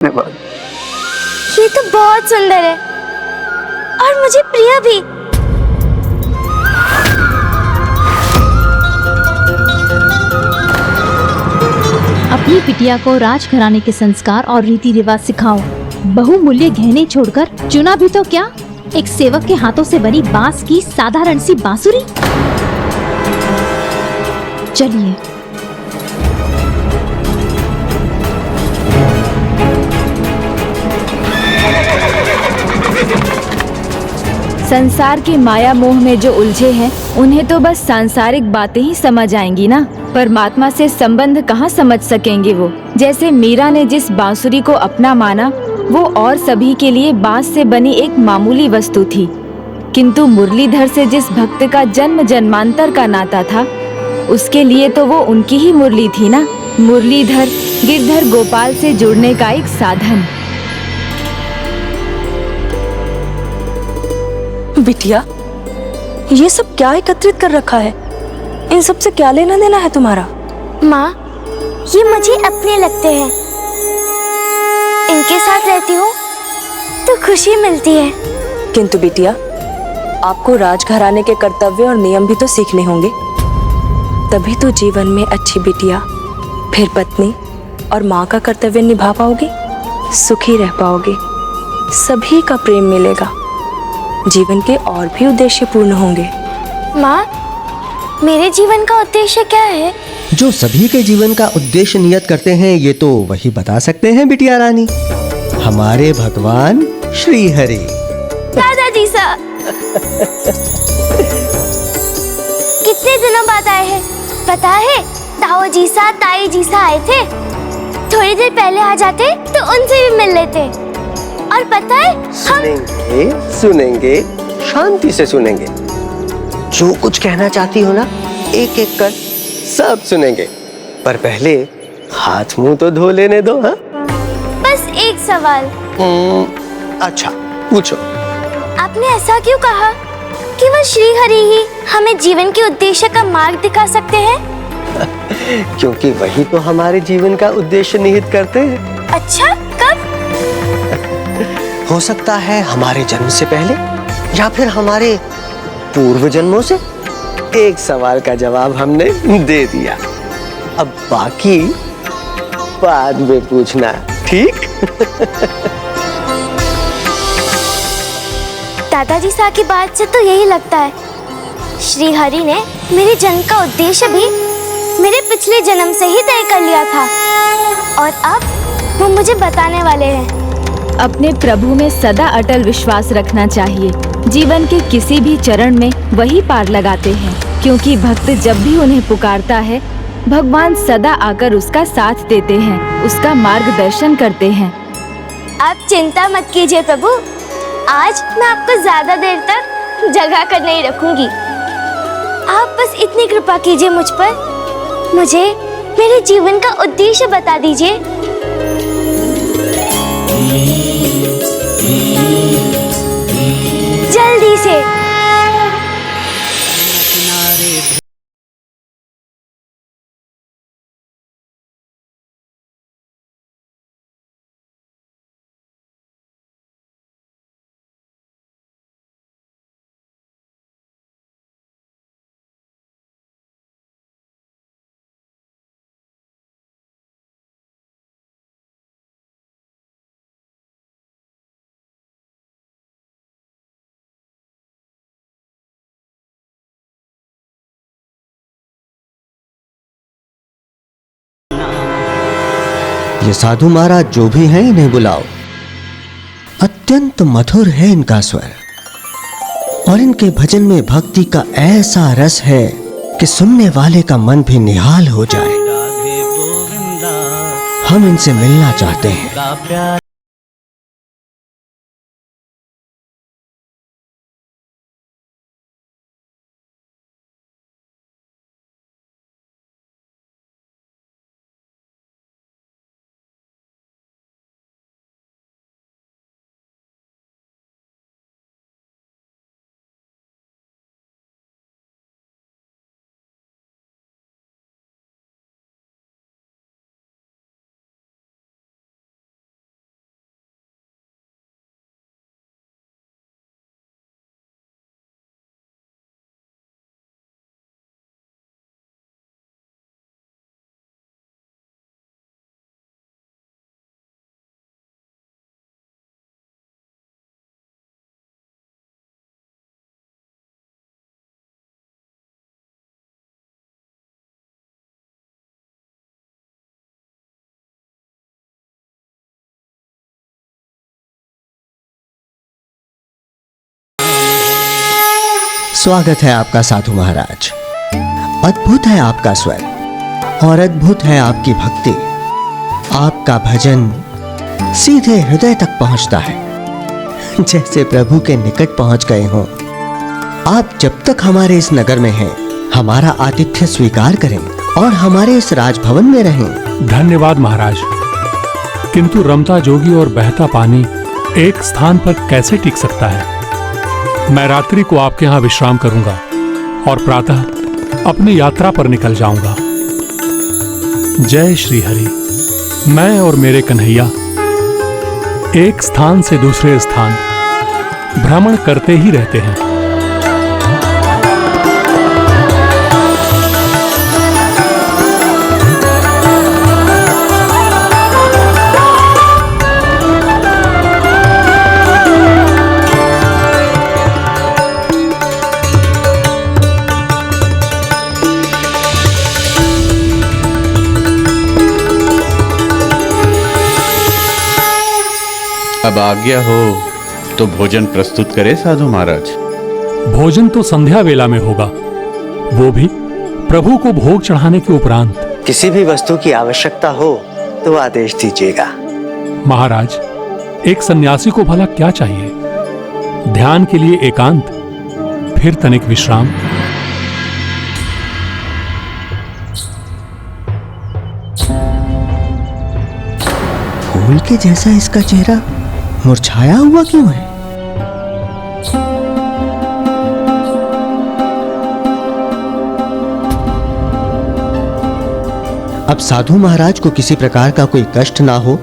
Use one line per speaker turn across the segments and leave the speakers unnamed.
धन्यवाद।
ये तो बहुत सुंदर है और मुझे प्रिय भी।
अपनी बिटिया को राजघराने के संस्कार और रीति रिवाज सिखाओ। बहुमूल्य गहने छोड़कर चुना भी तो क्या, एक सेवक के हाथों से बनी बांस की साधारण सी बांसुरी। चलिए।
संसार के माया मोह में जो उलझे हैं उन्हें तो बस सांसारिक बातें ही समझ आएंगी ना, परमात्मा से संबंध कहाँ समझ सकेंगे वो। जैसे मीरा ने जिस बांसुरी को अपना माना वो और सभी के लिए बांस से बनी एक मामूली वस्तु थी, किंतु मुरलीधर से जिस भक्त का जन्म जन्मांतर का नाता था उसके लिए तो वो उनकी ही मुरली थी ना। मुरलीधर गिरधर गोपाल से जुड़ने का एक साधन।
बिटिया, ये सब क्या एकत्रित कर रखा है? इन सब से क्या लेना देना है तुम्हारा?
माँ, ये मुझे अपने लगते हैं। इनके साथ रहती हूँ तो खुशी मिलती है।
किंतु बिटिया, आपको राजघराने के कर्तव्य और नियम भी तो सीखने होंगे, तभी तो जीवन में अच्छी बिटिया, फिर पत्नी और माँ का कर्तव्य निभा पाओगे, सुखी रह पाओगे, सभी का प्रेम मिलेगा, जीवन के और भी उद्देश्य पूर्ण होंगे।
माँ, मेरे जीवन का उद्देश्य क्या है?
जो सभी के जीवन का उद्देश्य नियत करते हैं ये तो वही बता सकते हैं बिटिया रानी, हमारे भगवान श्री हरि।
दादाजी सा कितने दिनों बाद आए हैं पता है? ताऊ जी सा, ताई जी सा आए थे। थोड़ी देर पहले आ जाते तो उनसे भी मिल लेते। और पता है हम
सुनेंगे, शांति से सुनेंगे। जो कुछ कहना चाहती हो ना, एक एक कर सब सुनेंगे, पर पहले हाथ मुंह तो धो लेने दो। हाँ,
बस एक सवाल।
अच्छा पूछो।
आपने ऐसा क्यों कहा कि वह श्री हरि ही हमें जीवन के उद्देश्य का मार्ग दिखा सकते हैं?
क्योंकि वही तो हमारे जीवन का उद्देश्य निहित करते हैं।
अच्छा, कब?
हो सकता है हमारे जन्म से पहले या फिर हमारे पूर्व जन्मों से। एक सवाल का जवाब हमने दे दिया, अब बाकी बाद में पूछना, ठीक?
दादाजी सा की बात से तो यही लगता है, श्री हरि ने मेरे जन्म का उद्देश्य भी मेरे पिछले जन्म से ही तय कर लिया था और अब वो मुझे बताने वाले हैं।
अपने प्रभु में सदा अटल विश्वास रखना चाहिए। जीवन के किसी भी चरण में वही पार लगाते हैं, क्योंकि भक्त जब भी उन्हें पुकारता है भगवान सदा आकर उसका साथ देते हैं, उसका मार्गदर्शन करते हैं।
आप चिंता मत कीजिए प्रभु, आज मैं आपको ज्यादा देर तक जगा कर नहीं रखूंगी। आप बस इतनी कृपा कीजिए मुझ पर, मुझे मेरे जीवन का उद्देश्य बता दीजिए। जल्दी से।
ये साधु महाराज जो भी हैं इन्हें बुलाओ। अत्यंत मधुर है इनका स्वर और इनके भजन में भक्ति का ऐसा रस है कि सुनने वाले का मन भी निहाल हो जाए। हम इनसे मिलना चाहते हैं। स्वागत है आपका साधु महाराज। अद्भुत है आपका स्वर और अद्भुत है आपकी भक्ति। आपका भजन सीधे हृदय तक पहुंचता है, जैसे प्रभु के निकट पहुंच गए हों। आप जब तक हमारे इस नगर में हैं, हमारा आतिथ्य स्वीकार करें और हमारे इस राजभवन में रहें।
धन्यवाद महाराज, किंतु रमता जोगी और बहता पानी एक स्थान पर कैसे टिक सकता है। मैं रात्रि को आपके यहाँ विश्राम करूंगा और प्रातः अपनी यात्रा पर निकल जाऊंगा। जय श्री हरि। मैं और मेरे कन्हैया एक स्थान से दूसरे स्थान भ्रमण करते ही रहते हैं।
अब आज्ञा हो तो भोजन प्रस्तुत करे साधु महाराज।
भोजन तो संध्या वेला में होगा, वो भी प्रभु को भोग चढ़ाने के उपरांत।
किसी भी वस्तु की आवश्यकता हो तो आदेश दीजिएगा।
महाराज, एक सन्यासी को भला क्या चाहिए? ध्यान के लिए एकांत, फिर तनिक विश्राम।
फूल के जैसा इसका चेहरा मुरझाया हुआ क्यों है? अब साधु महाराज को किसी प्रकार का कोई कष्ट ना हो,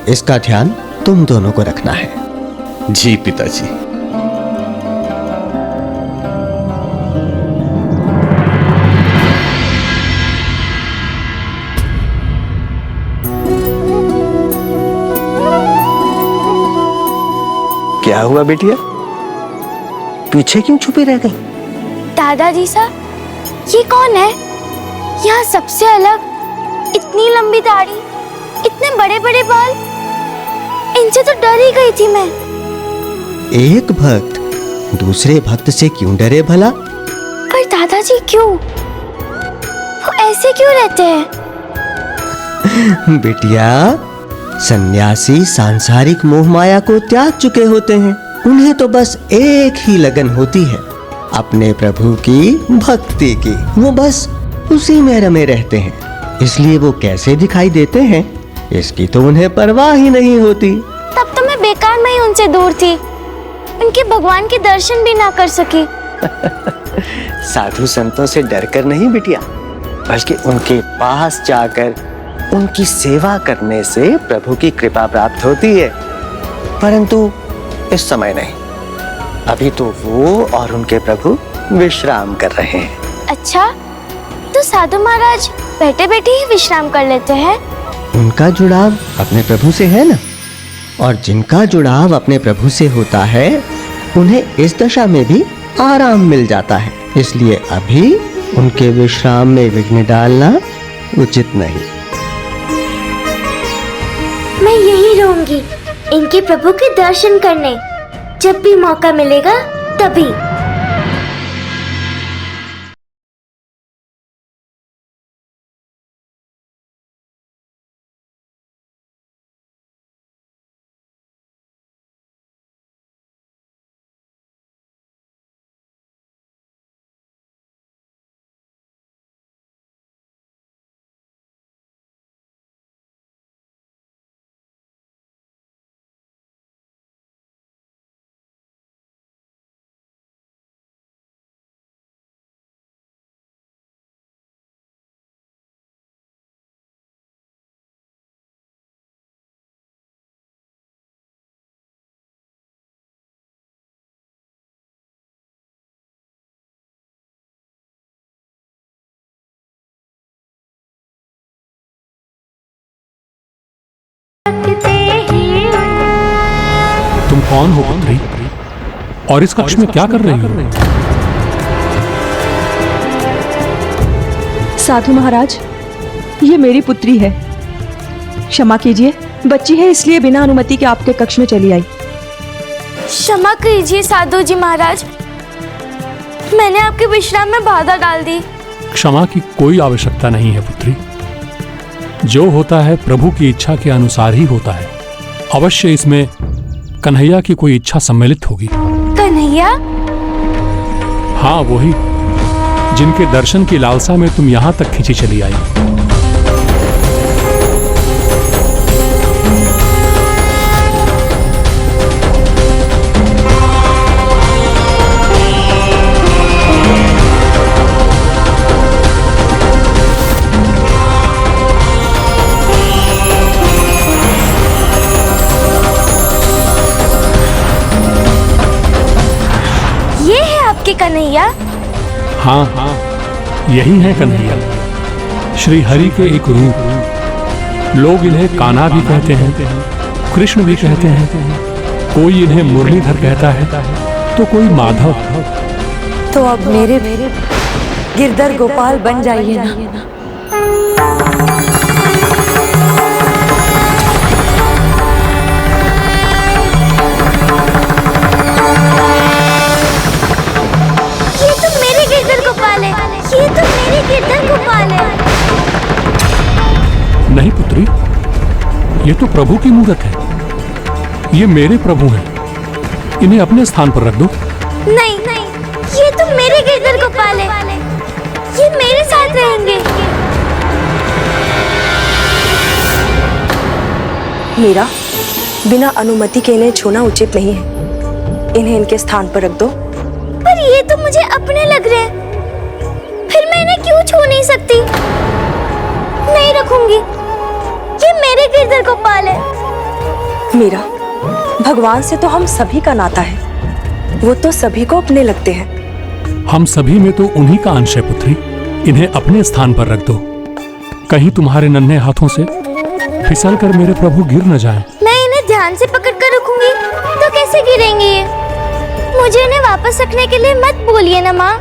इसका ध्यान तुम दोनों को रखना है।
जी पिताजी।
क्या हुआ बेटिया, पीछे क्यों छुपी रह गई?
दादाजी साहब, ये कौन है? यहाँ सबसे अलग, इतनी लंबी दाढ़ी, इतने बड़े बड़े बाल, इनसे तो डर ही गई थी मैं।
एक भक्त दूसरे भक्त से क्यों डरे भला?
पर दादाजी क्यों? वो ऐसे क्यों रहते हैं?
बिटिया, सन्यासी सांसारिक मोह माया को त्याग चुके होते हैं। उन्हें तो बस एक ही लगन होती है, अपने प्रभु की भक्ति की। वो बस उसी में रमे रहते हैं, इसलिए वो कैसे दिखाई देते हैं इसकी तो उन्हें परवाह ही नहीं होती।
तब तो मैं बेकार में ही उनसे दूर थी, उनके भगवान के दर्शन भी ना कर सकी।
साधु संतों से डरकर नहीं बिटिया, बल्कि उनके पास जाकर उनकी सेवा करने से प्रभु की कृपा प्राप्त होती है। परंतु इस समय नहीं, अभी तो वो और उनके प्रभु विश्राम कर रहे हैं।
अच्छा, तो साधु महाराज बैठे बैठे ही विश्राम कर लेते हैं?
उनका जुड़ाव अपने प्रभु से है ना, और जिनका जुड़ाव अपने प्रभु से होता है उन्हें इस दशा में भी आराम मिल जाता है। इसलिए अभी उनके विश्राम में विघ्न डालना उचित नहीं।
मैं यहीं रहूंगी इनके प्रभु के दर्शन करने, जब भी मौका मिलेगा तभी।
तुम कौन हो पुत्री, और इस कक्ष में क्या कर रही हो?
साधु महाराज, ये मेरी पुत्री है। क्षमा कीजिए, बच्ची है इसलिए बिना अनुमति के आपके कक्ष में चली आई।
क्षमा कीजिए साधु जी महाराज, मैंने आपके विश्राम में बाधा डाल दी।
क्षमा की कोई आवश्यकता नहीं है पुत्री। जो होता है प्रभु की इच्छा के अनुसार ही होता है। अवश्य इसमें कन्हैया की कोई इच्छा सम्मिलित होगी।
कन्हैया?
हाँ, वही जिनके दर्शन की लालसा में तुम यहां तक खिंची चली आई।
ये है आपके कन्हैया?
हाँ हाँ, यही है कन्हैया, श्री हरि के एक रूप। लोग इन्हें कान्हा भी कहते हैं, कृष्ण भी कहते हैं, कोई इन्हें मुरलीधर कहता है तो कोई माधव।
तो अब मेरे गिरधर गोपाल बन जाइए ना।
ये तो मेरे गिरधर गोपाल है, ये तो मेरे गिरधर गोपाल है।
नहीं पुत्री, ये तो प्रभु की मूरत है। ये मेरे प्रभु हैं, इन्हें अपने स्थान पर रख दो।
नहीं नहीं, ये तो मेरे गिरधर गोपाल है, ये मेरे साथ रहेंगे।
मीरा, बिना अनुमति के इन्हें छूना उचित नहीं है। इन्हें इनके स्थान पर रख दो।
पर ये तो मुझे अपने लग रहे हैं, फिर मैं इन्हें क्यों छू नहीं सकती? नहीं रखूंगी, ये मेरे गिरधर गोपाल है।
मीरा, भगवान से तो हम सभी का नाता है, वो तो सभी को अपने लगते हैं।
हम सभी में तो उन्हीं का अंश है पुत्री। इन्हें अपने स्थान पर रख दो, कहीं तुम्हारे नन्हे हाथों से फिसल कर मेरे प्रभु गिर न जाएं।
मैं इन्हें ध्यान से पकड़ कर रखूंगी तो कैसे गिरेंगे ये? मुझे इन्हें वापस रखने के लिए मत बोलिए ना माँ।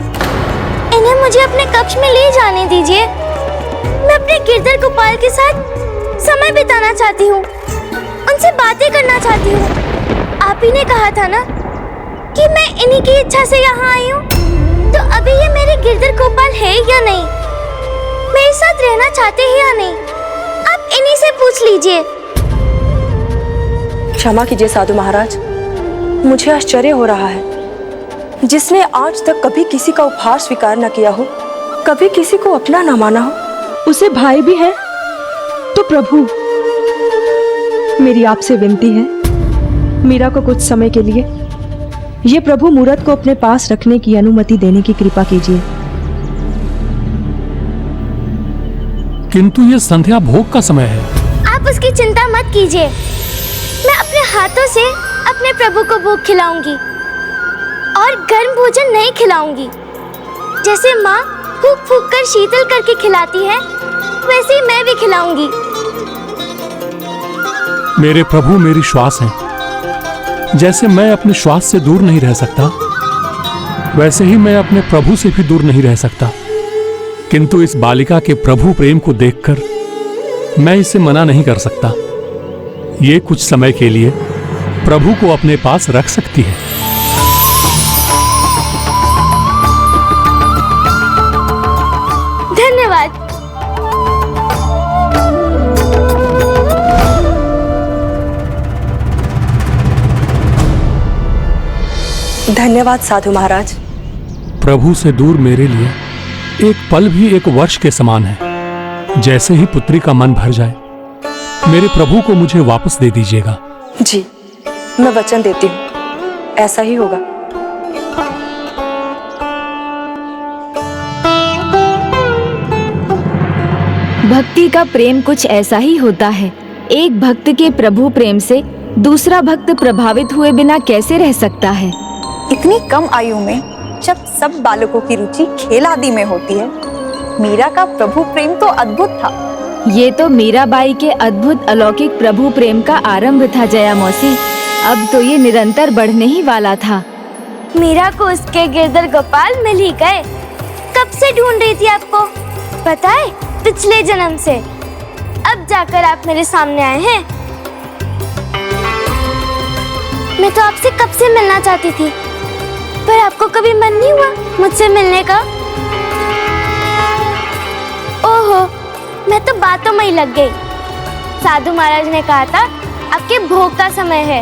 इन्हें मुझे अपने कक्ष में ले जाने दीजिए। मैं अपने गिरधर गोपाल के साथ समय बिताना चाहती हूँ, उनसे बातें करना चाहती हूँ। आप ही ने कहा था ना कि मैं इन्हीं की इच्छा से यहाँ आई हूँ, तो अभी ये मेरे गिरधर गोपाल है या नहीं, मेरे साथ रहना चाहते हैं या नहीं, आप इन्हीं से पूछ लीजिए।
क्षमा कीजिए साधु महाराज, मुझे आश्चर्य हो रहा है। जिसने आज तक कभी किसी का उपहार स्वीकार न किया हो, कभी किसी को अपना न माना हो,
उसे भाई भी है तो प्रभु। मेरी आपसे विनती है, मीरा को कुछ समय के लिए ये प्रभु मूरत को अपने पास रखने की अनुमति देने की कृपा कीजिए।
किंतु ये संध्या भोग का समय है।
आप उसकी चिंता मत कीजिए, मैं अपने हाथों से अपने प्रभु को भोग खिलाऊंगी और गर्म भोजन नहीं खिलाऊंगी। जैसे माँ फूक फूक कर शीतल करके खिलाती है, वैसे ही मैं भी खिलाऊंगी।
मेरे प्रभु मेरी श्वास हैं। जैसे मैं अपने श्वास से दूर नहीं रह सकता, वैसे ही मैं अपने प्रभु से भी दूर नहीं रह सकता। किंतु इस बालिका के प्रभु प्रेम को देखकर मैं इसे मना नहीं कर सकता। ये कुछ समय के लिए प्रभु को अपने पास रख सकती है।
धन्यवाद।
धन्यवाद साधु महाराज।
प्रभु से दूर मेरे लिए एक पल भी एक वर्ष के समान है। जैसे ही पुत्री का मन भर जाए, मेरे प्रभु को मुझे वापस दे दीजिएगा।
जी, मैं वचन देती हूँ, ऐसा ही होगा।
भक्ति का प्रेम कुछ ऐसा ही होता है। एक भक्त के प्रभु प्रेम से दूसरा भक्त प्रभावित हुए बिना कैसे रह सकता है?
इतनी कम आयु में जब सब बालकों की रुचि खेल आदि में होती है, मीरा का प्रभु प्रेम तो अद्भुत था।
ये तो मीराबाई के अद्भुत अलौकिक प्रभु प्रेम का आरंभ था जया मौसी। अब तो ये निरंतर बढ़ने ही वाला था।
मीरा को उसके गिरधर गोपाल मिल ही गए। कब से ढूंढ रही थी आपको, पता है? पिछले जन्म से। अब जाकर आप मेरे सामने आए हैं। मैं तो आपसे कब से मिलना चाहती थी, पर पर आपको कभी मन नहीं हुआ मुझसे मिलने का? ओहो, मैं तो बातों में ही लग गई। साधु महाराज ने कहा था आपके भोग का समय है।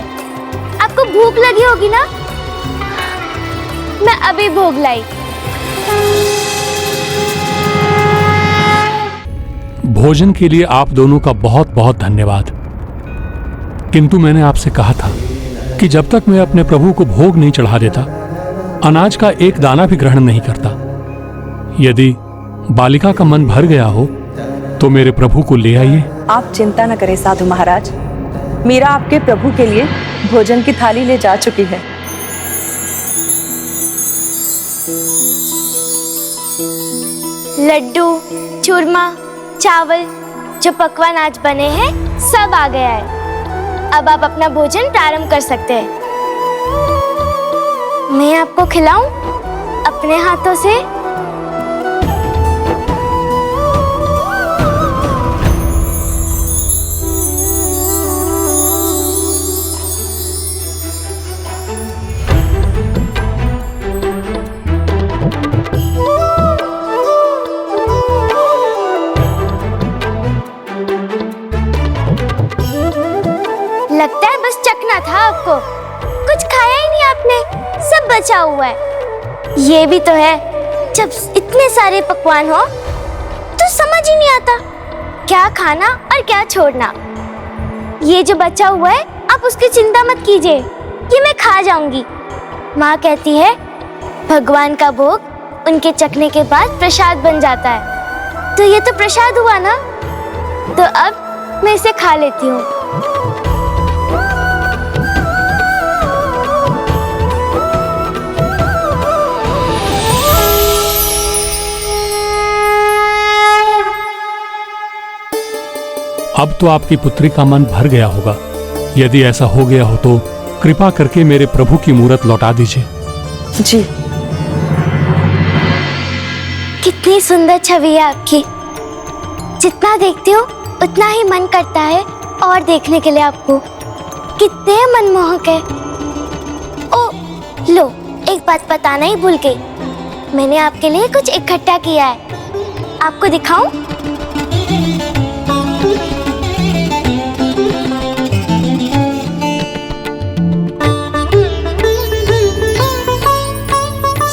आपको भूख लगी होगी ना? मैं अभी भोग लाई।
भोजन के लिए आप दोनों का बहुत बहुत धन्यवाद। किंतु मैंने आपसे कहा था कि जब तक मैं अपने प्रभु को भोग नहीं चढ़ा देता, अनाज का एक दाना भी ग्रहण नहीं करता। यदि बालिका का मन भर गया हो तो मेरे प्रभु को ले आइए।
आप चिंता न करें साधु महाराज, मीरा आपके प्रभु के लिए भोजन की थाली ले जा चुकी है।
लड्डू, चूरमा, चावल, जो पकवान आज बने हैं सब आ गया है। अब आप अपना भोजन प्रारंभ कर सकते हैं। मैं आपको खिलाऊं अपने हाथों से? लगता है बस चखना था आपको, कुछ खाया ही नहीं आपने, सब बचा हुआ है। ये भी तो है, जब इतने सारे पकवान हो तो समझ ही नहीं आता क्या खाना और क्या छोड़ना। ये जो बचा हुआ है आप उसकी चिंता मत कीजिए, ये मैं खा जाऊंगी। माँ कहती है भगवान का भोग उनके चखने के बाद प्रसाद बन जाता है, तो ये तो प्रसाद हुआ ना, तो अब मैं इसे खा लेती हूँ।
अब तो आपकी पुत्री का मन भर गया होगा। यदि ऐसा हो गया हो तो कृपा करके मेरे प्रभु की मूरत लौटा दीजिए।
जी।
कितनी सुंदर छवि है आपकी। जितना देखते हो उतना ही मन करता है और देखने के लिए आपको। कितने मनमोहक है। ओ लो, एक बात बताना ही भूल गई, मैंने आपके लिए कुछ इकट्ठा किया है, आपको दिखाऊं?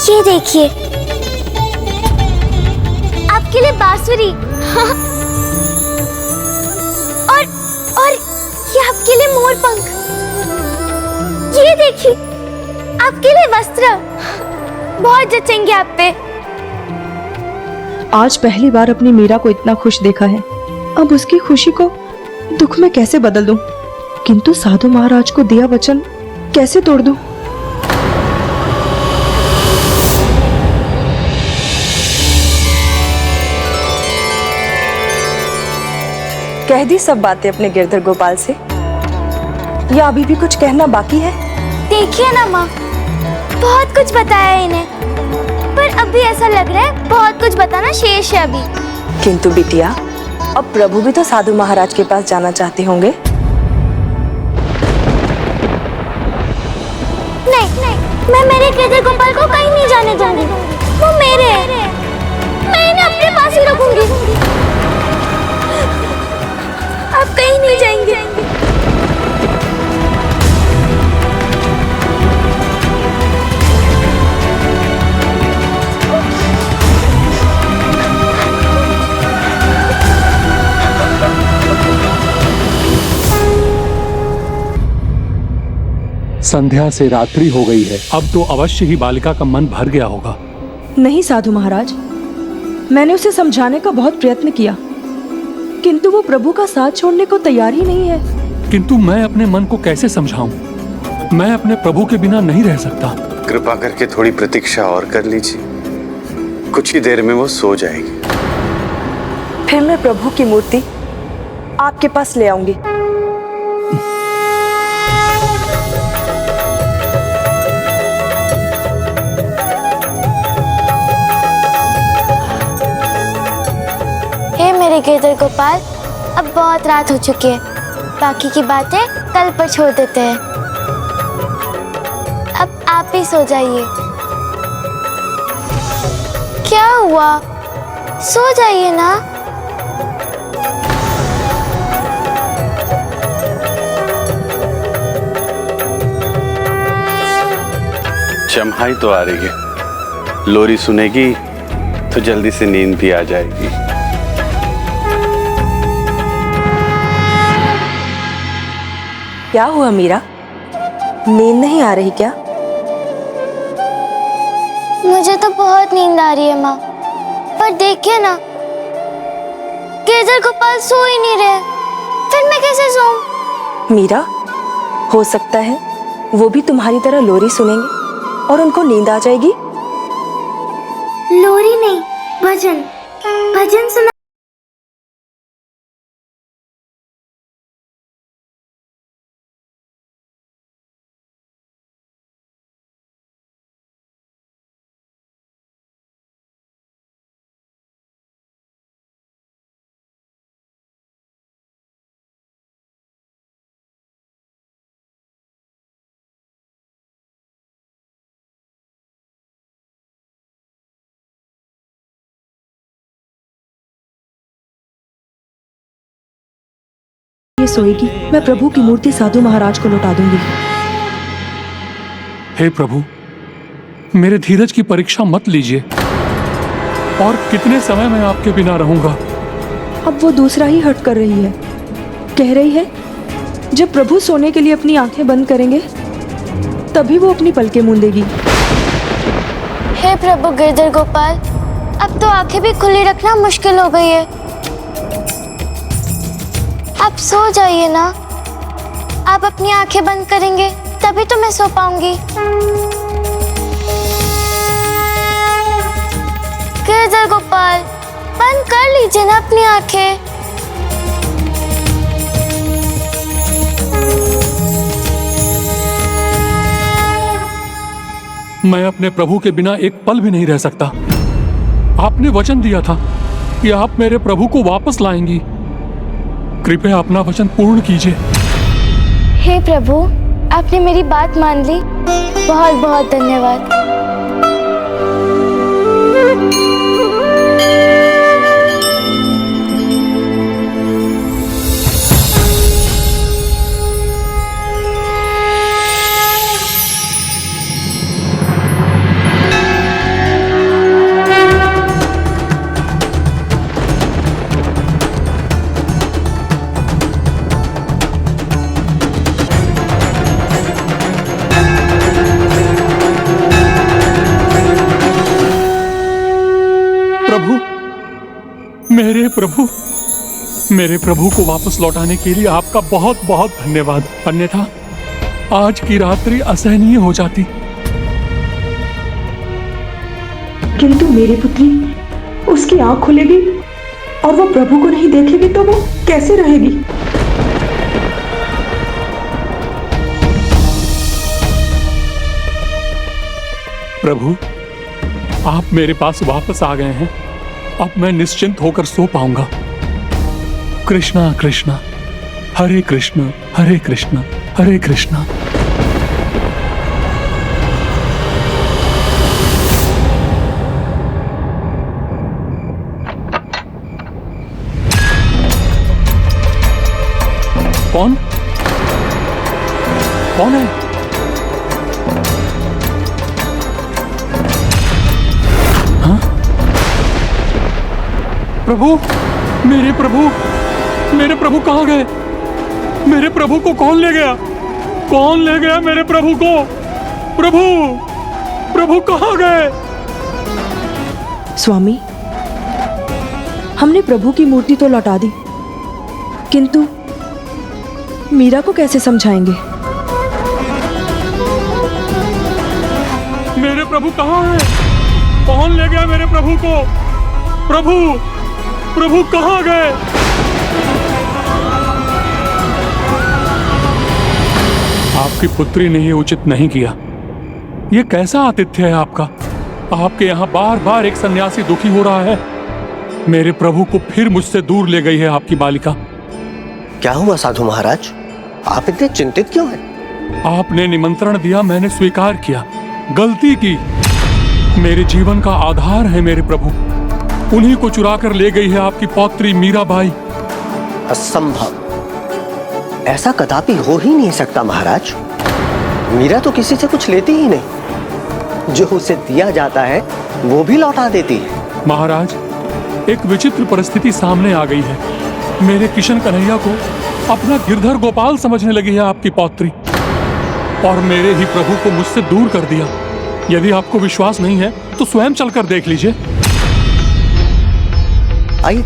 ये देखिए, आपके लिए बांसुरी और ये आपके लिए मोरपंख। ये देखिए, आपके लिए वस्त्र, बहुत जचेंगे आप पे।
आज पहली बार अपनी मीरा को इतना खुश देखा है। अब उसकी खुशी को दुख में कैसे बदल दूं? किंतु साधु महाराज को दिया वचन कैसे तोड़ दूं?
कह दी सब बातें अपने गिरधर गोपाल से, या अभी भी कुछ कहना बाकी है?
देखिए ना माँ, बहुत कुछ बताया है इन्हें, पर अभी ऐसा लग रहा है बहुत कुछ बताना शेष है अभी।
किंतु बिटिया, अब प्रभु भी तो साधु महाराज के पास जाना चाहते होंगे।
नहीं, मैं मेरे गिरधर गोपाल को कहीं नहीं जाने दूंगी। वो मेरे हैं, मैं इन्हें अपने पास ही रखूंगी। आप कहीं नहीं जाएंगे।
संध्या से रात्रि हो गई है, अब तो अवश्य ही बालिका का मन भर गया होगा।
नहीं साधु महाराज, मैंने उसे समझाने का बहुत प्रयत्न किया, किंतु वो प्रभु का साथ छोड़ने को तैयार ही नहीं है।
किंतु मैं अपने मन को कैसे समझाऊं? मैं अपने प्रभु के बिना नहीं रह सकता।
कृपा करके थोड़ी प्रतीक्षा और कर लीजिए, कुछ ही देर में वो सो जाएगी।
फिर मैं प्रभु की मूर्ति आपके पास ले आऊंगी।
हे मेरे गिरधर गोपाल, अब बहुत रात हो चुकी है, बाकी की बातें कल पर छोड़ देते हैं। अब आप ही सो जाइए। क्या हुआ? सो जाइए ना।
चम्हाई तो आ रही है, लोरी सुनेगी तो जल्दी से नींद भी आ जाएगी।
क्या हुआ मीरा, नींद नहीं आ रही क्या?
मुझे तो बहुत नींद आ रही है माँ, पर देखिए ना, केजर गोपाल सो ही नहीं रहे, फिर मैं कैसे सोऊं?
मीरा, हो सकता है वो भी तुम्हारी तरह लोरी सुनेंगे और उनको नींद आ जाएगी।
लोरी नहीं, भजन, भजन सुना।
ये सोएगी, मैं प्रभु की मूर्ति साधु महाराज को लौटा दूंगी।
हे प्रभु, मेरे धीरज की परीक्षा मत लीजिए। और कितने समय मैं आपके बिना रहूंगा?
अब वो दूसरा ही हट कर रही है, कह रही है जब प्रभु सोने के लिए अपनी आंखें बंद करेंगे तभी वो अपनी पलकें मूंदेगी।
हे प्रभु गिरधर गोपाल, अब तो आंखें भी खुली रखना मुश्किल हो गई है। आप सो जाइए ना। आप अपनी आंखें बंद करेंगे तभी तो मैं सो पाऊंगी। गिरधर गोपाल, बंद कर लीजिए ना अपनी आंखें।
मैं अपने प्रभु के बिना एक पल भी नहीं रह सकता। आपने वचन दिया था कि आप मेरे प्रभु को वापस लाएंगी। कृपया अपना वचन पूर्ण कीजिए।
हे प्रभु, आपने मेरी बात मान ली, बहुत बहुत धन्यवाद।
मेरे प्रभु को वापस लौटाने के लिए आपका बहुत बहुत धन्यवाद। अन्यथा आज की रात्रि असहनीय हो जाती।
किंतु मेरी पुत्री, उसकी आंख खुलेगी और वो प्रभु को नहीं देखेगी तो वो कैसे रहेगी?
प्रभु, आप मेरे पास वापस आ गए हैं। अब मैं निश्चिंत होकर सो पाऊंगा। कृष्णा कृष्णा हरे कृष्णा हरे कृष्णा हरे कृष्णा। कौन कौन है? हाँ? प्रभु, मेरे प्रभु कहाँ गए? मेरे प्रभु को कौन ले गया? कौन ले गया मेरे प्रभु को? प्रभु कहाँ गए?
स्वामी, हमने प्रभु की मूर्ति तो लौटा दी, किंतु मीरा को कैसे समझाएंगे?
मेरे प्रभु कहाँ हैं? कौन ले गया मेरे प्रभु को? प्रभु कहाँ गए? आपकी पुत्री ने ये उचित नहीं किया। ये कैसा आतिथ्य है आपका? आपके यहाँ बार बार एक सन्यासी दुखी हो रहा है। मेरे प्रभु को फिर मुझसे दूर ले गई है आपकी बालिका।
क्या हुआ साधु महाराज, आप इतने चिंतित क्यों हैं?
आपने निमंत्रण दिया, मैंने स्वीकार किया, गलती की। मेरे जीवन का आधार है मेरे प्रभु। उन्हीं को चुरा कर ले गई है आपकी पौत्री मीराबाई।
असंभव, ऐसा कदापि हो ही नहीं सकता महाराज। मीरा तो किसी से कुछ लेती ही नहीं, जो उसे दिया जाता है वो भी लौटा देती है।
महाराज, एक विचित्र परिस्थिति सामने आ गई है। मेरे किशन कन्हैया को अपना गिरधर गोपाल समझने लगी है आपकी पौत्री, और मेरे ही प्रभु को मुझसे दूर कर दिया। यदि आपको विश्वास नहीं है तो स्वयं चलकर देख लीजिए।
आइए।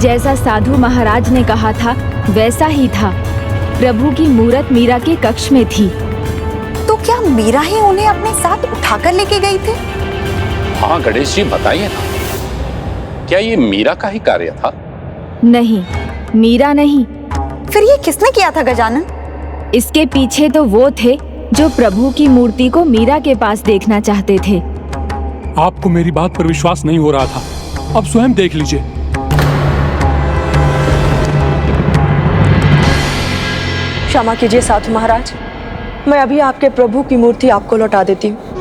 जैसा साधु महाराज ने कहा था वैसा ही था। प्रभु की मूरत मीरा के कक्ष में थी।
तो क्या मीरा ही उन्हें अपने साथ उठाकर लेके गई थी?
हाँ गणेश जी, बताइए ना, क्या ये मीरा का ही कार्य था?
नहीं, मीरा नहीं।
फिर ये किसने किया था गजानन?
इसके पीछे तो वो थे जो प्रभु की मूर्ति को मीरा के पास देखना चाहते थे।
आपको मेरी बात पर विश्वास नहीं हो रहा था, अब स्वयं देख लीजिए।
क्षमा कीजिए साधु महाराज, मैं अभी आपके प्रभु की मूर्ति आपको लौटा देती हूँ।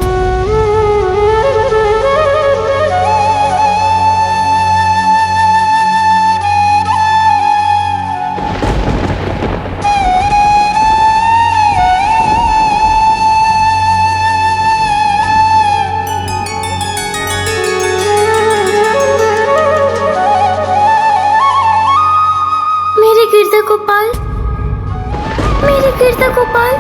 मेरे गिरधर गोपाल, मेरे गिरधर गोपाल।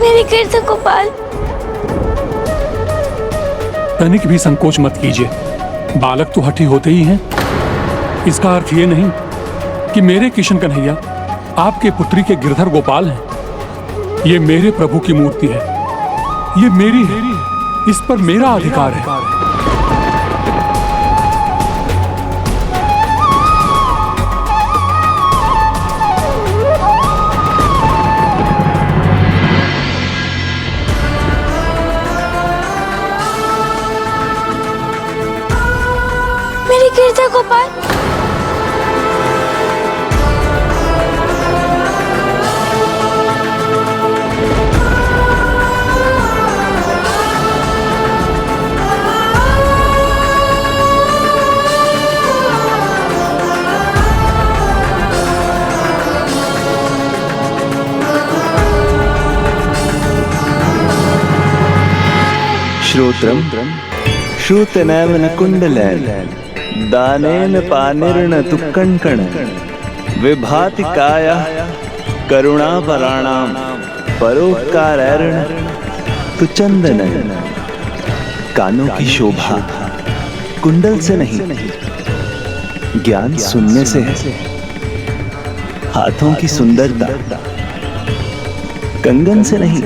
मेरे गिरधर गोपाल।
तनिक भी संकोच मत कीजिए, बालक तो हठी होते ही हैं। इसका अर्थ ये नहीं कि मेरे किशन कन्हैया आपके पुत्री के गिरधर गोपाल हैं। ये मेरे प्रभु की मूर्ति है, ये मेरी है, इस पर मेरा अधिकार है।
मेरे गिरधर गोपाल।
श्रोत्रम श्रुतनैवन कुंडलैन दानेन पानिर्न तुक्कणकण विभाति काया करुणापराणाम परोपकारैर्न तु चंदन। कानों की शोभा कुंडल से नहीं, ज्ञान सुनने से है। हाथों की सुंदरता कंगन से नहीं,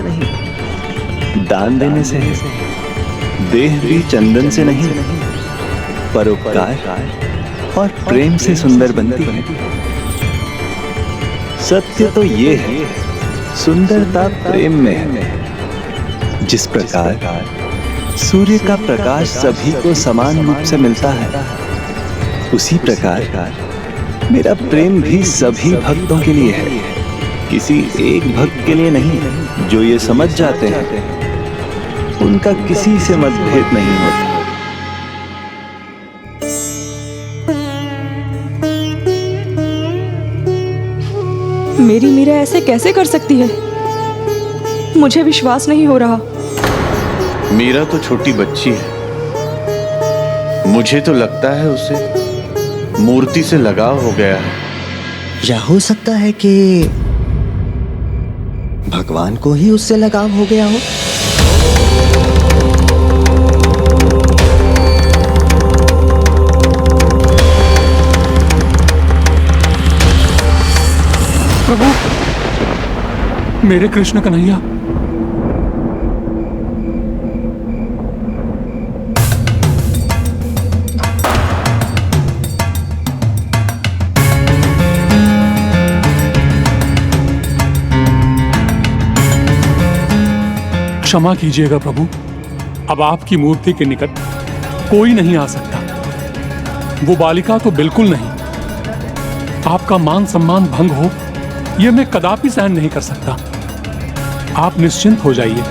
दान देने से है। देह भी चंदन से नहीं, परोपकार और प्रेम से सुंदर बनती है। सत्य तो ये है, सुंदरता प्रेम में है। जिस प्रकार सूर्य का प्रकाश सभी को समान रूप से मिलता है, उसी प्रकार मेरा प्रेम भी सभी भक्तों के लिए है, किसी एक भक्त के लिए नहीं। जो ये समझ जाते हैं उनका किसी से मतभेद नहीं होता।
मेरी मीरा ऐसे कैसे कर सकती है? मुझे विश्वास नहीं हो रहा।
मीरा तो छोटी बच्ची है, मुझे तो लगता है उसे मूर्ति से लगाव हो गया है।
या हो सकता है कि भगवान को ही उससे लगाव हो गया हो।
मेरे कृष्ण कन्हैया। क्षमा कीजिएगा प्रभु, अब आपकी मूर्ति के निकट कोई नहीं आ सकता। वो बालिका तो बिल्कुल नहीं। आपका मान सम्मान भंग हो, यह मैं कदापि सहन नहीं कर सकता। आप निश्चिंत हो जाइए।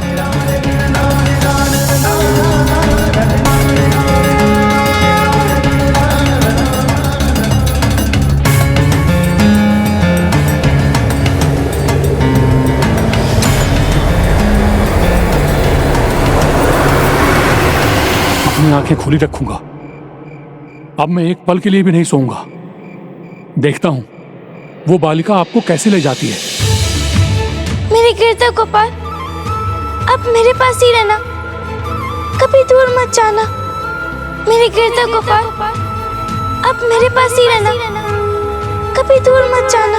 अपनी आंखें खुली रखूंगा। अब मैं एक पल के लिए भी नहीं सोऊंगा। देखता हूं वो बालिका आपको कैसे ले जाती है।
मेरे गिरधर गोपाल, अब मेरे पास ही रहना, कभी दूर मत जाना। मेरे गिरधर गोपाल, अब मेरे पास ही रहना, कभी दूर मत जाना।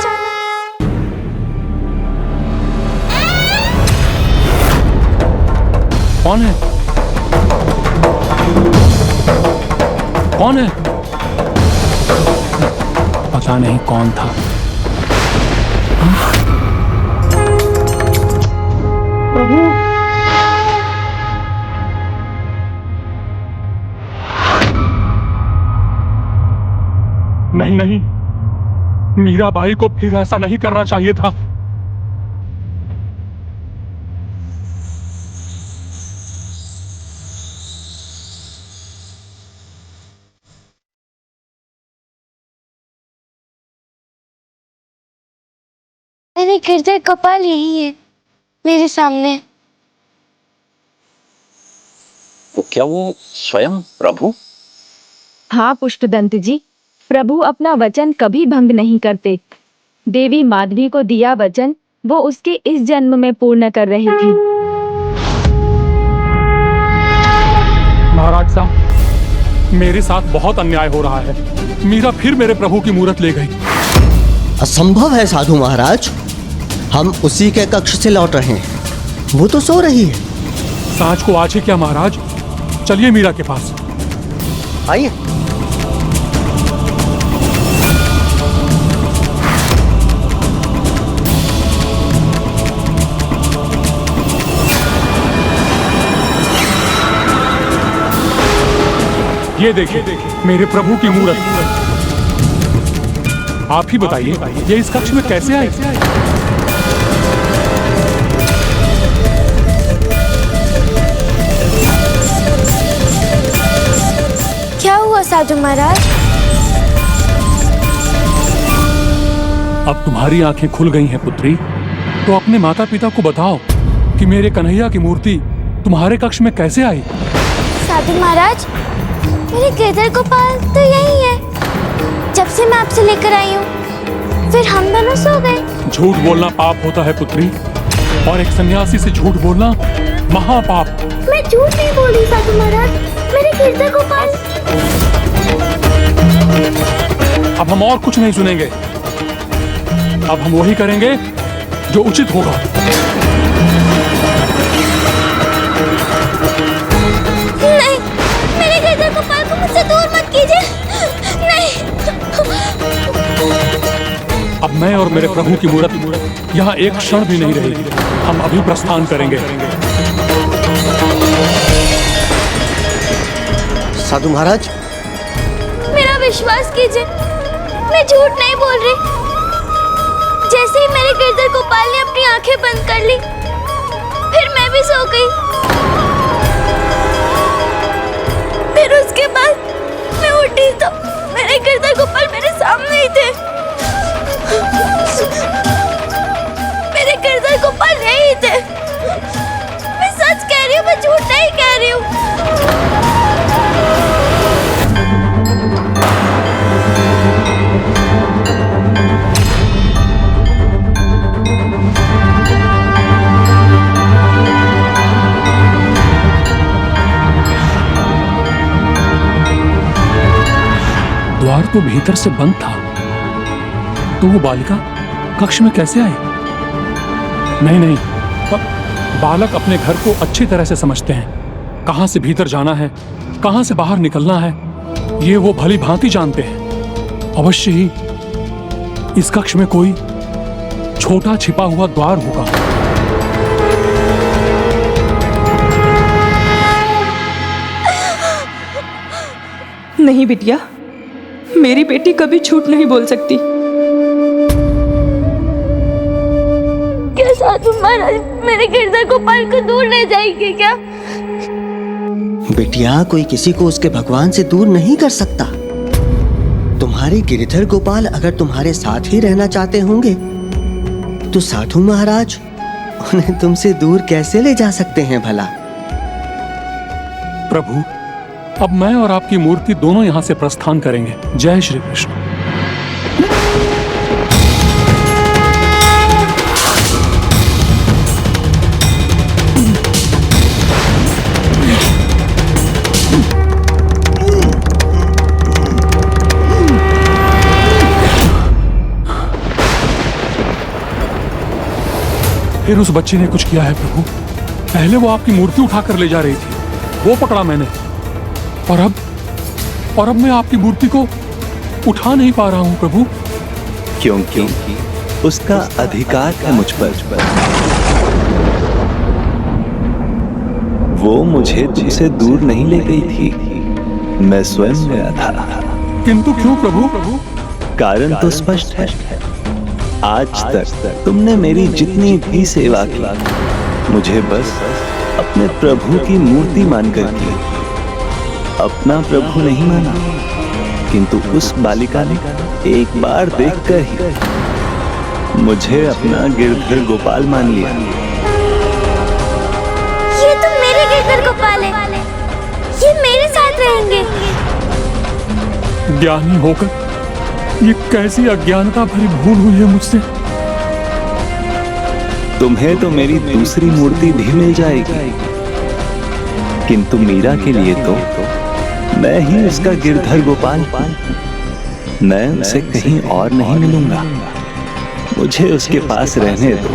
कौन है? कौन है? पता नहीं कौन था। प्रभु, नहीं नहीं, मीराबाई को फिर ऐसा नहीं करना चाहिए था।
मेरे गिरधर गोपाल यही है, मेरे सामने।
तो क्या वो स्वयं प्रभु?
हाँ पुष्पदंत जी, प्रभु अपना वचन कभी भंग नहीं करते। देवी माधवी को दिया वचन वो उसके इस जन्म में पूर्ण कर रही थी।
महाराज साहब, मेरे साथ बहुत अन्याय हो रहा है। मीरा फिर मेरे प्रभु की मूरत ले गई।
असंभव है साधु महाराज, हम उसी के कक्ष से लौट रहे हैं। वो तो सो रही है।
सांझ को आज है क्या महाराज? चलिए मीरा के पास।
आइए।
ये देखिए मेरे प्रभु की मूरत। आप ही बताइए, ये इस कक्ष में कैसे आई?
क्या हुआ साधु महाराज?
अब तुम्हारी आंखें खुल गई हैं पुत्री, तो अपने माता पिता को बताओ कि मेरे कन्हैया की मूर्ति तुम्हारे कक्ष में कैसे आई।
साधु महाराज, मेरे गिरधर गोपाल तो यही है। जब से मैं आपसे लेकर आई हूँ, फिर हम दोनों सो गए।
झूठ बोलना पाप होता है पुत्री, और एक सन्यासी से झूठ बोलना महापाप।
मैं झूठ नहीं बोल रही साधु महाराज, मेरे गिरधर गोपाल।
अब हम और कुछ नहीं सुनेंगे। अब हम वही करेंगे जो उचित होगा।
नहीं, मेरे गिरधर गोपाल को मुझसे दूर मत कीजिए। नहीं।
अब मैं और मेरे प्रभु की मूरत यहाँ एक क्षण भी नहीं रहेगी। हम अभी प्रस्थान करेंगे।
साधु महाराज,
मेरा विश्वास कीजिए, मैं झूठ नहीं बोल रही। जैसे ही मेरे गिरधर गोपाल ने अपनी आंखें बंद कर ली, फिर मैं भी सो गई। फिर उसके बाद मैं उठी तो मेरे गिरधर गोपाल मेरे सामने ही थे। मेरे गिरधर गोपाल यही थे। मैं सच कह रही हूँ, मैं झूठ नहीं कह रही हूँ।
द्वार तो भीतर से बंद था, तो वो बालिका कक्ष में कैसे आई? नहीं नहीं, बालक अपने घर को अच्छी तरह से समझते हैं। कहाँ से भीतर जाना है, कहाँ से बाहर निकलना है, ये वो भली भांति जानते हैं। अवश्य ही इस कक्ष में कोई छोटा छिपा हुआ द्वार होगा।
नहीं बिटिया, मेरी बेटी कभी झूठ नहीं बोल सकती।
क्या साधु महाराज मेरे गिरधर गोपाल को दूर ले जाएंगे क्या?
बिटिया, कोई किसी को उसके भगवान से दूर नहीं कर सकता। तुम्हारे गिरधर गोपाल अगर तुम्हारे साथ ही रहना चाहते होंगे तो साधु महाराज उन्हें तुमसे दूर कैसे ले जा सकते हैं भला?
प्रभु, अब मैं और आपकी मूर्ति दोनों यहाँ से प्रस्थान करेंगे। जय श्री कृष्ण। फिर उस बच्चे ने कुछ किया है प्रभु। पहले वो आपकी मूर्ति उठाकर ले जा रही थी, वो पकड़ा मैंने, और अब मैं आपकी मूर्ति को उठा नहीं पा रहा हूं प्रभु।
क्योंकि उसका अधिकार है मुझ पर। वो मुझे तुमसे दूर नहीं ले गई थी, मैं स्वयं गया था।
किंतु क्यों प्रभु?
कारण तो स्पष्ट है। आज तक तुमने मेरी जितनी भी सेवा की, मुझे बस अपने प्रभु की मूर्ति मानकर की, अपना प्रभु नहीं माना। किंतु उस बालिका ने एक बार देखकर ही मुझे अपना गिरधर गोपाल मान लिया।
ये तो मेरे गिरधर गोपाल है, ये मेरे साथ रहेंगे।
ज्ञानी होकर ये कैसी अज्ञानता भरी भूल हुई है मुझसे।
तुम्हें तो मेरी दूसरी मूर्ति भी मिल जाएगी, किंतु मीरा के लिए तो मैं ही उसका गिरधर गोपाल। मैं उसे कहीं और नहीं मिलूंगा, मुझे उसके पास रहने दो।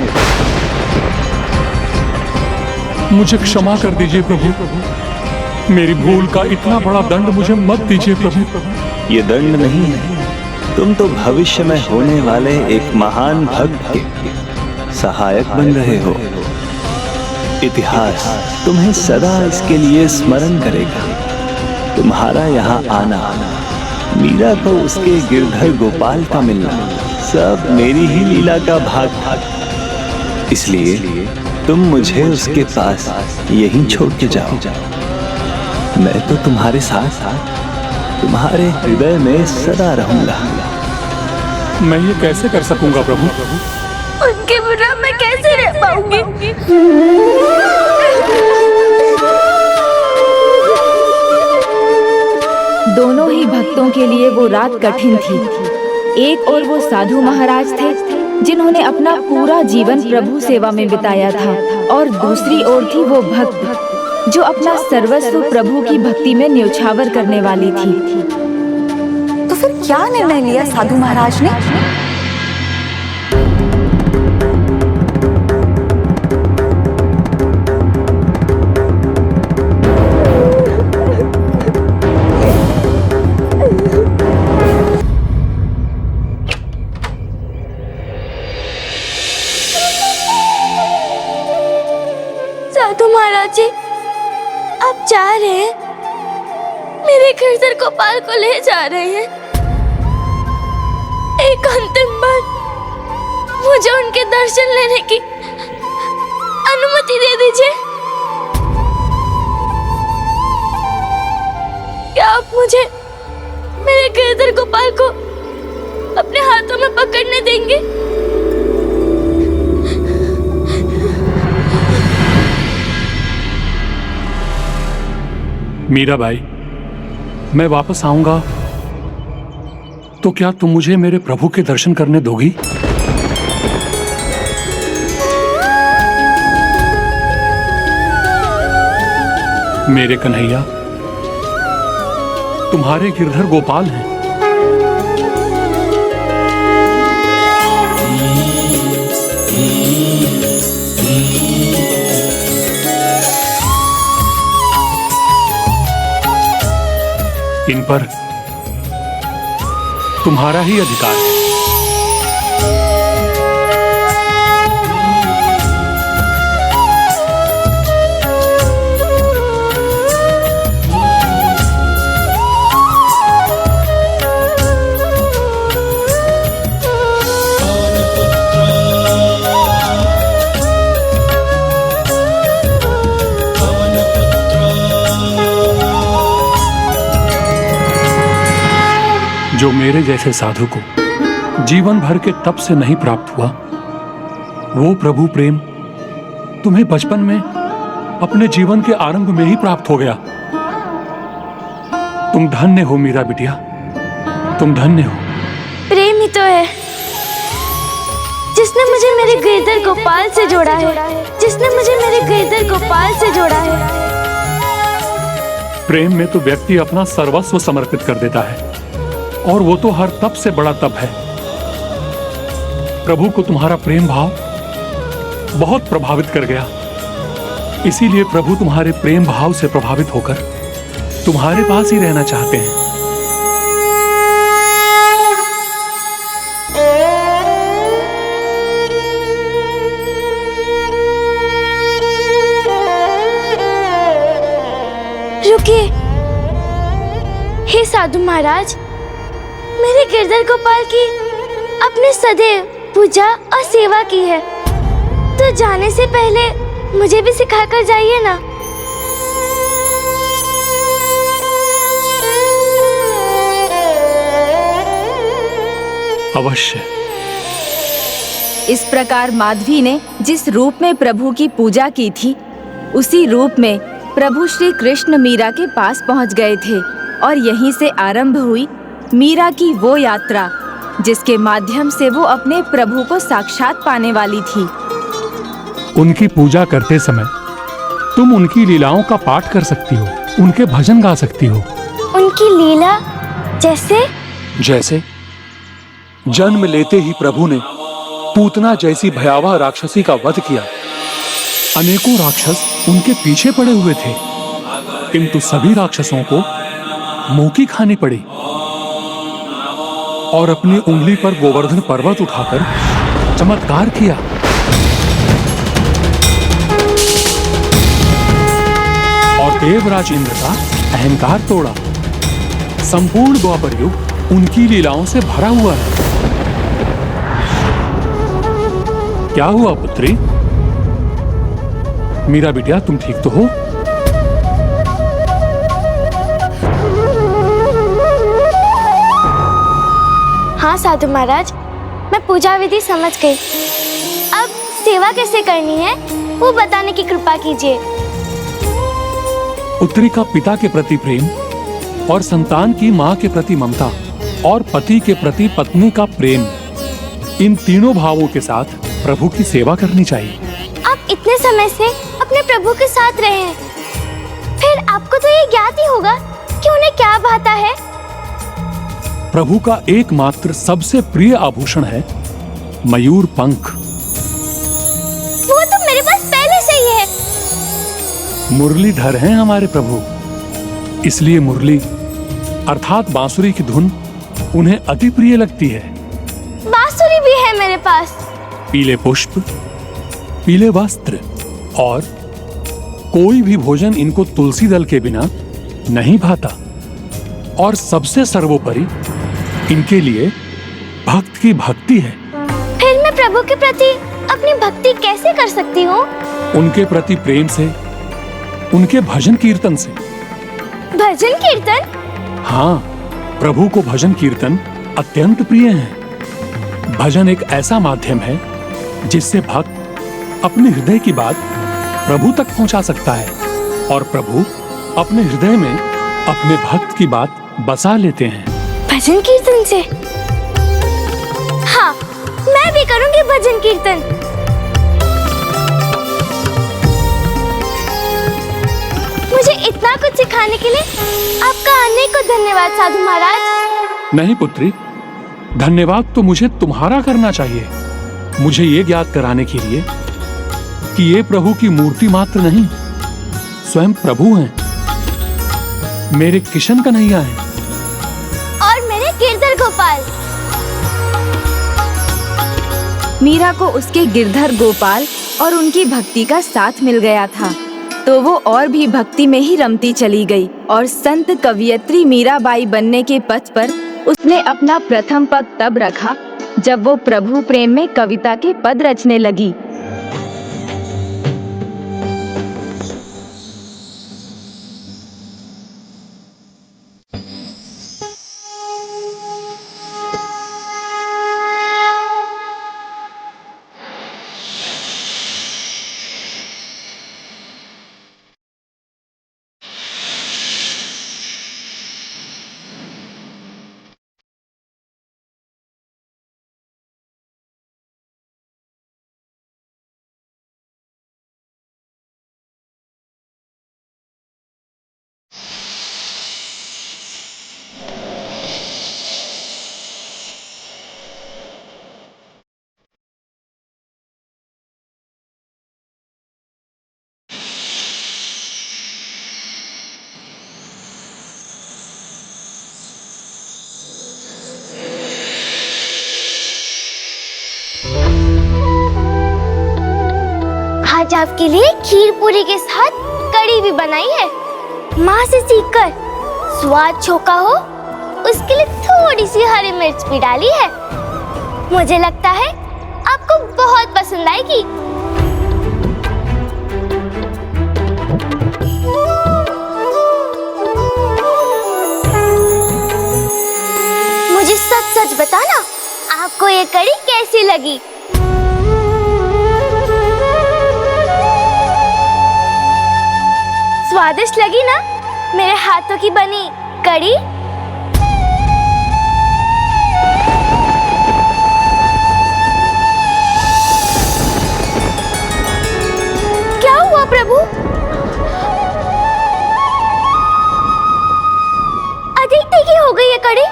मुझे क्षमा कर दीजिए प्रभु, मेरी भूल का इतना बड़ा दंड मुझे मत दीजिए प्रभु।
ये दंड नहीं है, तुम तो भविष्य में होने वाले एक महान भक्त के सहायक बन रहे हो। इतिहास तुम्हें सदा इसके लिए स्मरण करेगा। तुम्हारा यहाँ आना, मीरा को उसके गिरधर गोपाल का मिलना, सब मेरी ही लीला का भाग था। इसलिए तुम मुझे उसके पास यहीं छोड़ के जाओ। मैं तो तुम्हारे साथ तुम्हारे हृदय में सदा रहूंगा।
मैं ये कैसे कर सकूंगा प्रभु?
उनके बिना मैं कैसे रह पाऊंगी?
दोनों ही भक्तों के लिए वो रात कठिन थी। एक और वो साधु महाराज थे जिन्होंने अपना पूरा जीवन प्रभु सेवा में बिताया था, और दूसरी ओर थी वो भक्त जो अपना सर्वस्व प्रभु की भक्ति में न्यौछावर करने वाली थी।
तो फिर क्या निर्णय लिया साधु महाराज ने?
साधु महाराज जी, आप जा रहे हैं, मेरे गिरधर गोपाल को ले जा रहे हैं। एक अंतिम बार मुझे उनके दर्शन लेने की अनुमति दे दीजिए। क्या आप मुझे मेरे गिरधर गोपाल को अपने हाथों में पकड़ने देंगे?
मीराबाई, मैं वापस आऊंगा तो क्या तुम मुझे मेरे प्रभु के दर्शन करने दोगी? मेरे कन्हैया तुम्हारे गिरधर गोपाल हैं। इन पर तुम्हारा ही अधिकार है। जो मेरे जैसे साधु को जीवन भर के तप से नहीं प्राप्त हुआ, वो प्रभु प्रेम तुम्हें बचपन में अपने जीवन के आरंभ में ही प्राप्त हो गया। तुम धन्य हो मीरा बिटिया, तुम धन्य हो।
प्रेम ही तो है जिसने मुझे मेरे गिरधर गोपाल से जोड़ा है, जिसने मुझे मेरे गिरधर गोपाल से जोड़ा है।
प्रेम में तो व्यक्ति अपना सर्वस्व समर्पित कर देता है, और वो तो हर तप से बड़ा तप है। प्रभु को तुम्हारा प्रेम भाव बहुत प्रभावित कर गया, इसीलिए प्रभु तुम्हारे प्रेम भाव से प्रभावित होकर तुम्हारे पास ही रहना चाहते हैं।
रुकिए, हे साधु महाराज, मेरे गिरधर गोपाल की अपने सदैव पूजा और सेवा की है, तो जाने से पहले मुझे भी सिखाकर जाइए ना।
अवश्य।
इस प्रकार माधवी ने जिस रूप में प्रभु की पूजा की थी, उसी रूप में प्रभु श्री कृष्ण मीरा के पास पहुंच गए थे, और यहीं से आरंभ हुई मीरा की वो यात्रा जिसके माध्यम से वो अपने प्रभु को साक्षात पाने वाली थी।
उनकी पूजा करते समय तुम उनकी लीलाओं का पाठ कर सकती हो, उनके भजन गा सकती हो।
उनकी लीला जैसे
जन्म लेते ही प्रभु ने पूतना जैसी भयावह राक्षसी का वध किया। अनेकों राक्षस उनके पीछे पड़े हुए थे, किंतु सभी राक्षसों को मुंह की खानी पड़ी, और अपनी उंगली पर गोवर्धन पर्वत उठाकर चमत्कार किया। और देवराज इंद्र का अहंकार तोड़ा। संपूर्ण द्वापर युग उनकी लीलाओं से भरा हुआ है। क्या हुआ पुत्री? मीरा बिटिया, तुम ठीक तो हो?
हाँ साधु महाराज, मैं पूजा विधि समझ गई। अब सेवा कैसे करनी है वो बताने की कृपा कीजिए।
पुत्री का पिता के प्रति प्रेम, और संतान की माँ के प्रति ममता, और पति के प्रति पत्नी का प्रेम, इन तीनों भावों के साथ प्रभु की सेवा करनी चाहिए।
आप इतने समय से अपने प्रभु के साथ रहे हैं, फिर आपको तो ये ज्ञात ही होगा कि उन्हें क्या भाता है।
प्रभु का एकमात्र सबसे प्रिय आभूषण है मयूर पंख।
वो तो मेरे पास पहले से ही है।
मुरलीधर हैं हमारे प्रभु, इसलिए मुरली अर्थात बांसुरी की धुन उन्हें अति प्रिय लगती है।
बांसुरी भी है मेरे पास।
पीले पुष्प, पीले वस्त्र, और कोई भी भोजन इनको तुलसी दल के बिना नहीं भाता। और सबसे सर्वोपरि इनके लिए भक्त की भक्ति है।
फिर मैं प्रभु के प्रति अपनी भक्ति कैसे कर सकती हूँ?
उनके प्रति प्रेम से, उनके भजन कीर्तन से।
भजन कीर्तन?
हाँ, प्रभु को भजन कीर्तन अत्यंत प्रिय है। भजन एक ऐसा माध्यम है जिससे भक्त अपने हृदय की बात प्रभु तक पहुंचा सकता है, और प्रभु अपने हृदय में अपने भक्त की बात बसा लेते हैं।
भजन कीर्तन से? हाँ, मैं भी करूंगी भजन कीर्तन। मुझे इतना कुछ सिखाने के लिए आपका अनेकों धन्यवाद साधु महाराज।
नहीं पुत्री, धन्यवाद तो मुझे तुम्हारा करना चाहिए, मुझे ये ज्ञात कराने के लिए कि ये प्रभु की मूर्ति मात्र नहीं, स्वयं प्रभु हैं, मेरे किशन कन्हैया हैं।
मीरा को उसके गिरधर गोपाल और उनकी भक्ति का साथ मिल गया था, तो वो और भी भक्ति में ही रमती चली गई और संत कवियत्री मीराबाई बनने के पथ पर उसने अपना प्रथम पग तब रखा जब वो प्रभु प्रेम में कविता के पद रचने लगी।
आज आपके लिए खीर पूरी के साथ कड़ी भी बनाई है, माँ से सीखकर। स्वाद छोका हो उसके लिए थोड़ी सी हरी मिर्च भी डाली है। मुझे लगता है आपको बहुत पसंद आएगी। मुझे सच सच बताना, आपको ये कड़ी कैसी लगी? स्वादिष्ट लगी ना मेरे हाथों की बनी कड़ी? क्या हुआ प्रभु? अधिक तीखी हो गई है कड़ी।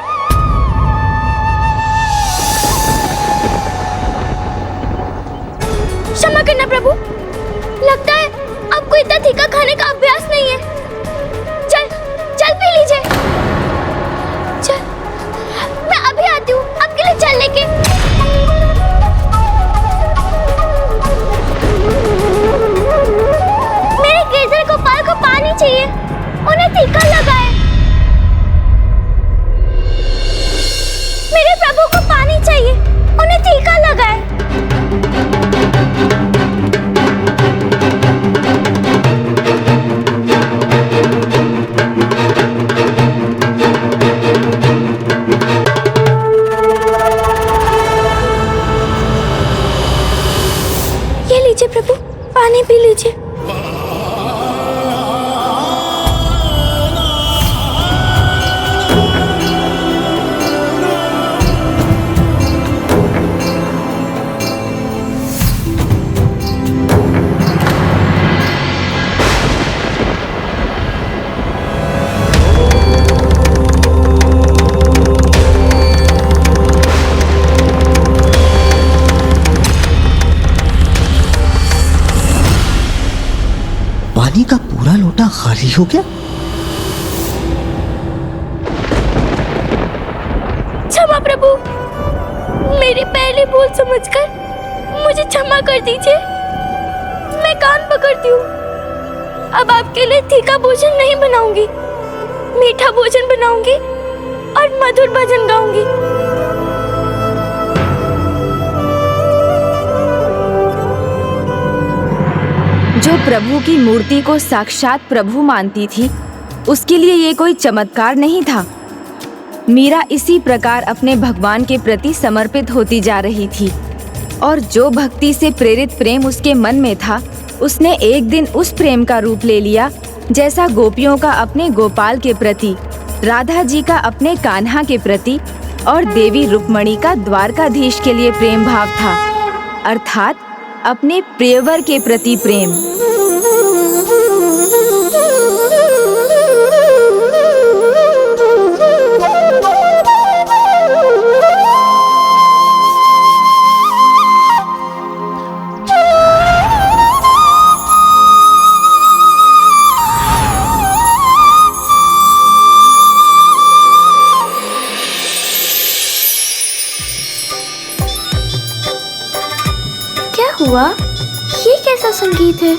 क्षमा करना प्रभु, लगता है आपको इतना तीखा खाने का अभ्यास नहीं है। चल चल पी लीजिए। चल, मैं अभी आती हूँ आपके लिए चल लेके। मेरे गिरधर गोपाल को पानी चाहिए, उन्हें तीखा लगा है। मेरे प्रभु को पानी चाहिए, उन्हें तीखा लगा है। प्रभु पानी पी लीजिए।
पानी का पूरा लोटा खाली हो गया।
क्षमा प्रभु, मेरी पहली भूल समझकर मुझे क्षमा कर दीजिए। मैं कान पकड़ती हूँ। अब आपके लिए तीखा भोजन नहीं बनाऊंगी, मीठा भोजन बनाऊंगी और मधुर भजन गाऊंगी।
जो प्रभु की मूर्ति को साक्षात प्रभु मानती थी, उसके लिए ये कोई चमत्कार नहीं था। मीरा इसी प्रकार अपने भगवान के प्रति समर्पित होती जा रही थी और जो भक्ति से प्रेरित प्रेम उसके मन में था, उसने एक दिन उस प्रेम का रूप ले लिया जैसा गोपियों का अपने गोपाल के प्रति, राधा जी का अपने कान्हा के प्रति और देवी रुक्मणी का द्वारकाधीश के लिए प्रेम भाव था, अर्थात अपने प्रियवर के प्रति प्रेम।
हुआ? ये कैसा संगीत है?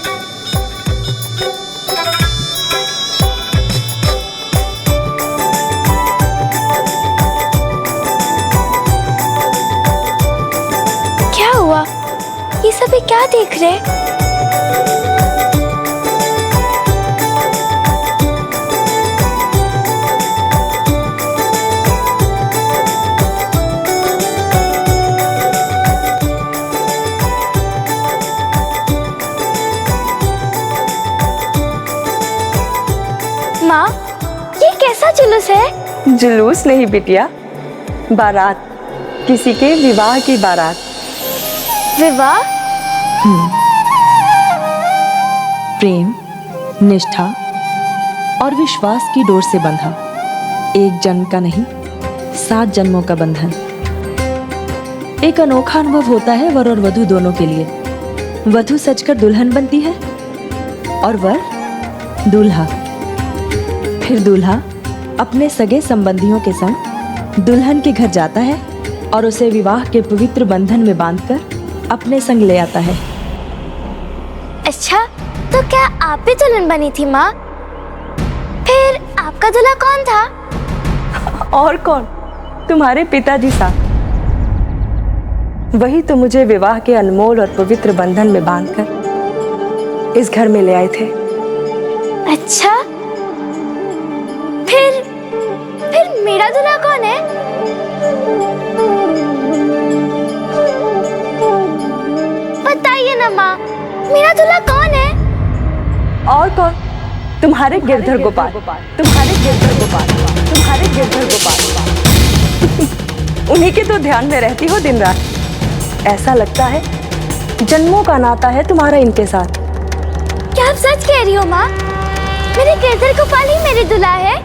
क्या हुआ? ये सभी क्या देख रहे? माँ, ये कैसा जुलूस है?
जुलूस नहीं बिटिया, बारात, किसी के विवाह की बारात।
विवाह?
प्रेम, निष्ठा और विश्वास की डोर से बंधा, एक जन्म का नहीं 7 जन्मों का बंधन। एक अनोखा अनुभव होता है वर और वधू दोनों के लिए। वधू सजकर दुल्हन बनती है और वर दूल्हा। फिर दूल्हा अपने सगे संबंधियों के संग दुल्हन के घर जाता है और उसे विवाह के पवित्र बंधन में बांधकर अपने संग ले आता है।
अच्छा, तो क्या आप भी दुल्हन बनी थी माँ? फिर आपका दूल्हा कौन था?
और कौन, तुम्हारे पिताजी साहब। वही तो मुझे विवाह के अनमोल और पवित्र बंधन में बांधकर इस घर में ले आए थे।
अच्छा, फिर मेरा दूल्हा कौन है? बताइए ना माँ, मेरा दूल्हा कौन है?
और कौन, तुम्हारे गिरधर गोपाल, तुम्हारे गिरधर गोपाल, तुम्हारे गिरधर गोपाल। उन्हीं के तो ध्यान में रहती हो दिन रात। ऐसा लगता है जन्मों का नाता है तुम्हारा इनके साथ।
क्या आप सच कह रही हो माँ? मेरे गिरधर गोपाल ही मेरे दूल्हा है?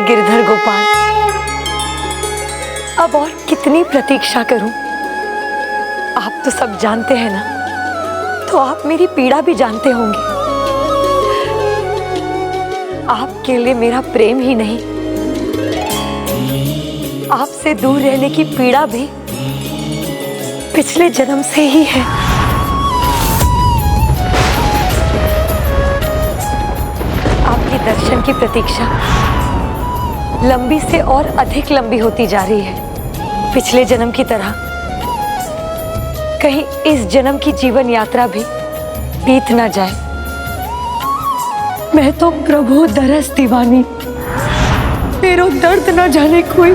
गिरधर गोपाल, अब और कितनी प्रतीक्षा करूं? आप तो सब जानते हैं ना, तो आप मेरी पीड़ा भी जानते होंगे। आपके लिए मेरा प्रेम ही नहीं, आपसे दूर रहने की पीड़ा भी पिछले जन्म से ही है। आपके दर्शन की प्रतीक्षा लंबी से और अधिक लंबी होती जा रही है। पिछले जन्म की तरह कहीं इस जन्म की जीवन यात्रा भी बीत ना जाए। मैं तो प्रभु दरस दीवानी, मेरो दर्द न जाने कोई,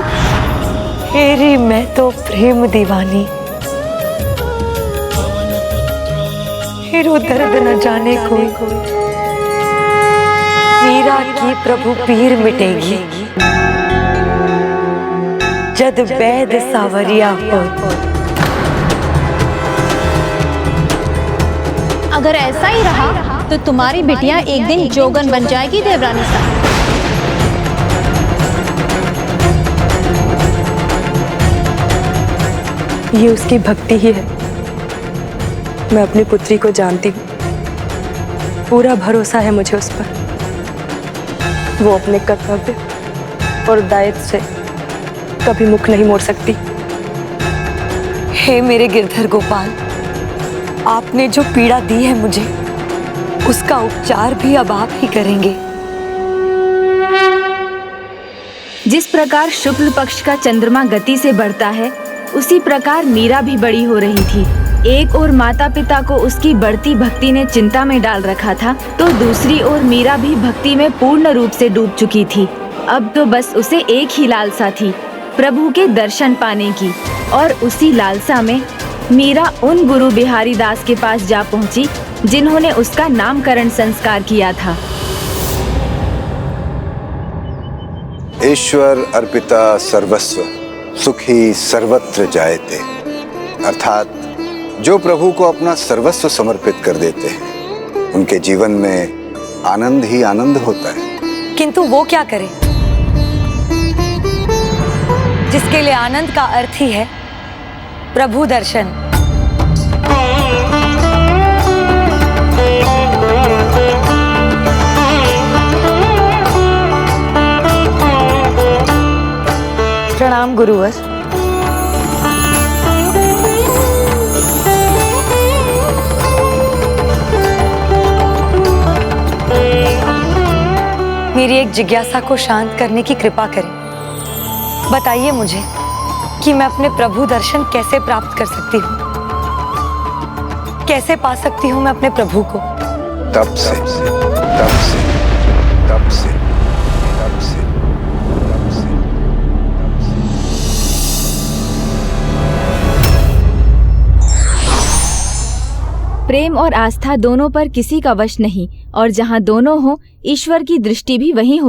तेरी मैं तो प्रेम दीवानी, मेरो दर्द न जाने कोई, मीरा की प्रभु पीर मिटेगी, जद वैद सावरिया हो।
अगर ऐसा ही रहा तो तुम्हारी बिटिया एक दिन जोगन बन जाएगी देवरानी साहब।
ये उसकी भक्ति ही है। मैं अपनी पुत्री को जानती हूँ, पूरा भरोसा है मुझे उस पर। वो अपने कर्तव्य और दायित्व से कभी मुख नहीं मोड़ सकती।
हे मेरे गिरधर गोपाल, आपने जो पीड़ा दी है मुझे, उसका उपचार भी अब आप ही करेंगे।
जिस प्रकार शुक्ल पक्ष का चंद्रमा गति से बढ़ता है, उसी प्रकार मीरा भी बड़ी हो रही थी। एक ओर माता पिता को उसकी बढ़ती भक्ति ने चिंता में डाल रखा था, तो दूसरी ओर मीरा भी भक्ति में पूर्ण रूप से डूब चुकी थी। अब तो बस उसे एक ही लालसा थी, प्रभु के दर्शन पाने की। और उसी लालसा में मीरा उन गुरु बिहारी दास के पास जा पहुंची, जिन्होंने उसका नामकरण संस्कार किया था।
ईश्वर अर्पिता सर्वस्व सुखी सर्वत्र जायते, अर्थात जो प्रभु को अपना सर्वस्व समर्पित कर देते हैं, उनके जीवन में आनंद ही आनंद होता है।
किंतु वो क्या करे जिसके लिए आनंद का अर्थ ही है प्रभु दर्शन। प्रणाम गुरुवर। मेरी एक जिज्ञासा को शांत करने की कृपा करें। बताइए मुझे कि मैं अपने प्रभु दर्शन कैसे प्राप्त कर सकती हूँ, कैसे पा सकती हूँ मैं अपने प्रभु को।
तब से, तब से, तब से, तब से, तब से।
प्रेम और आस्था दोनों पर किसी का वश नहीं, और जहाँ दोनों हो, ईश्वर की दृष्टि भी वहीं होती